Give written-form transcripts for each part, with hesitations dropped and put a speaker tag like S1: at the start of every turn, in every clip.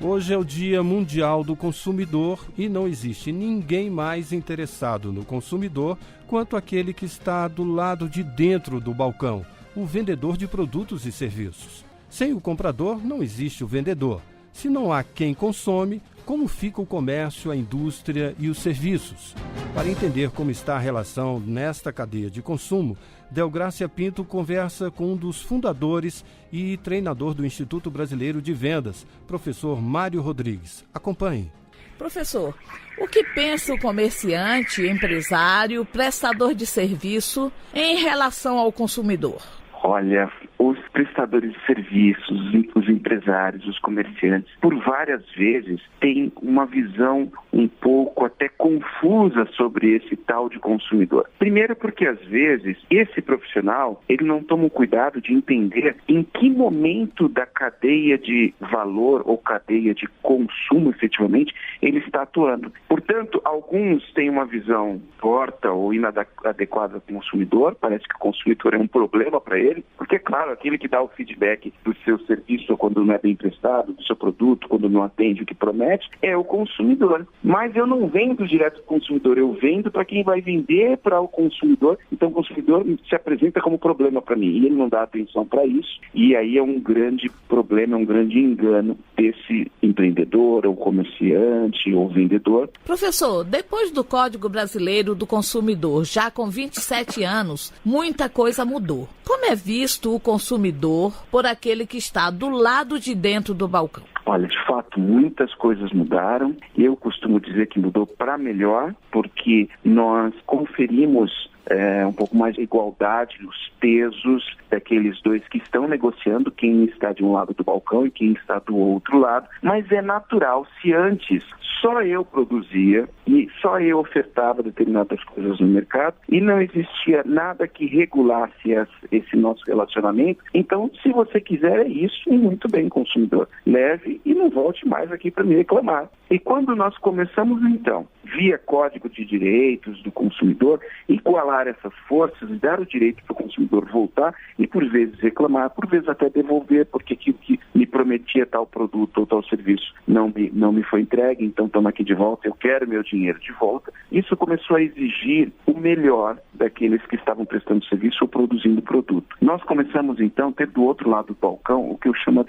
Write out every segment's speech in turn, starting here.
S1: Hoje é o Dia Mundial do Consumidor e não existe ninguém mais interessado no consumidor quanto aquele que está do lado de dentro do balcão, o vendedor de produtos e serviços. Sem o comprador, não existe o vendedor. Se não há quem consome, como fica o comércio, a indústria e os serviços? Para entender como está a relação nesta cadeia de consumo, Delgrácia Pinto conversa com um dos fundadores e treinador do Instituto Brasileiro de Vendas, professor Mário Rodrigues. Acompanhe.
S2: Professor, o que pensa o comerciante, empresário, prestador de serviço em relação ao consumidor?
S3: Olha, os prestadores de serviços, os empresários, os comerciantes, por várias vezes, têm uma visão um pouco até confusa sobre esse tal de consumidor. Primeiro porque, às vezes, esse profissional, ele não toma o cuidado de entender em que momento da cadeia de valor ou cadeia de consumo, efetivamente, ele está atuando. Portanto, alguns têm uma visão torta ou inadequada do consumidor, parece que o consumidor é um problema para ele, porque, claro, aquele que dá o feedback do seu serviço quando não é bem prestado, do seu produto, quando não atende o que promete, é o consumidor. Mas eu não vendo direto para o consumidor, eu vendo para quem vai vender para o consumidor. Então o consumidor se apresenta como problema para mim e ele não dá atenção para isso. E aí é um grande problema, é um grande engano desse empreendedor, ou comerciante, ou vendedor.
S2: Professor, depois do Código Brasileiro do Consumidor, já com 27 anos, muita coisa mudou. Como é visto o consumidor por aquele que está do lado de dentro do balcão?
S3: Olha, de fato, muitas coisas mudaram. Eu costumo dizer que mudou para melhor, porque nós conferimos um pouco mais de igualdade nos pesos daqueles dois que estão negociando, quem está de um lado do balcão e quem está do outro lado. Mas é natural, se antes só eu produzia e só eu ofertava determinadas coisas no mercado e não existia nada que regulasse esse nosso relacionamento, então, se você quiser, é isso e muito bem, consumidor. Leve e não volte mais aqui para me reclamar. E quando nós começamos, então, via Código de Direitos do Consumidor, igualar essas forças e dar o direito para o consumidor voltar e, por vezes, reclamar, por vezes até devolver, porque aquilo que me prometia tal produto ou tal serviço não me foi entregue, então estamos aqui de volta, eu quero meu dinheiro de volta. Isso começou a exigir o melhor daqueles que estavam prestando serviço ou produzindo produto. Nós começamos, então, a ter do outro lado do balcão o que eu chamo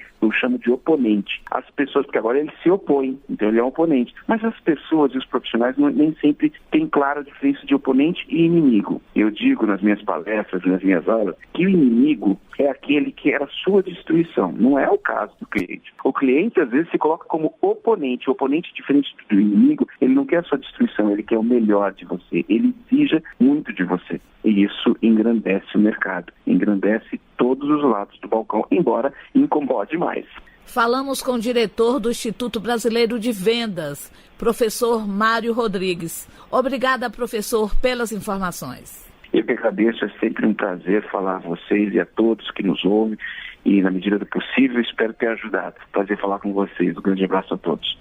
S3: de oponente. As pessoas, porque agora ele se opõe, então ele é um oponente. Mas as pessoas e os profissionais nem sempre têm clara a diferença de oponente e inimigo. Eu digo nas minhas palestras, nas minhas aulas, que o inimigo é aquele que é a sua destruição. Não é o caso do cliente. O cliente, às vezes, se coloca como oponente. O oponente, diferente do inimigo, ele não quer a sua destruição, ele quer o melhor de você. Ele exige muito de você. E isso engrandece o mercado, engrandece todos os lados do balcão, embora incomode mais.
S2: Falamos com o diretor do Instituto Brasileiro de Vendas, professor Mário Rodrigues. Obrigada, professor, pelas informações.
S3: Eu que agradeço, é sempre um prazer falar a vocês e a todos que nos ouvem e, na medida do possível, espero ter ajudado. Prazer falar com vocês. Um grande abraço a todos.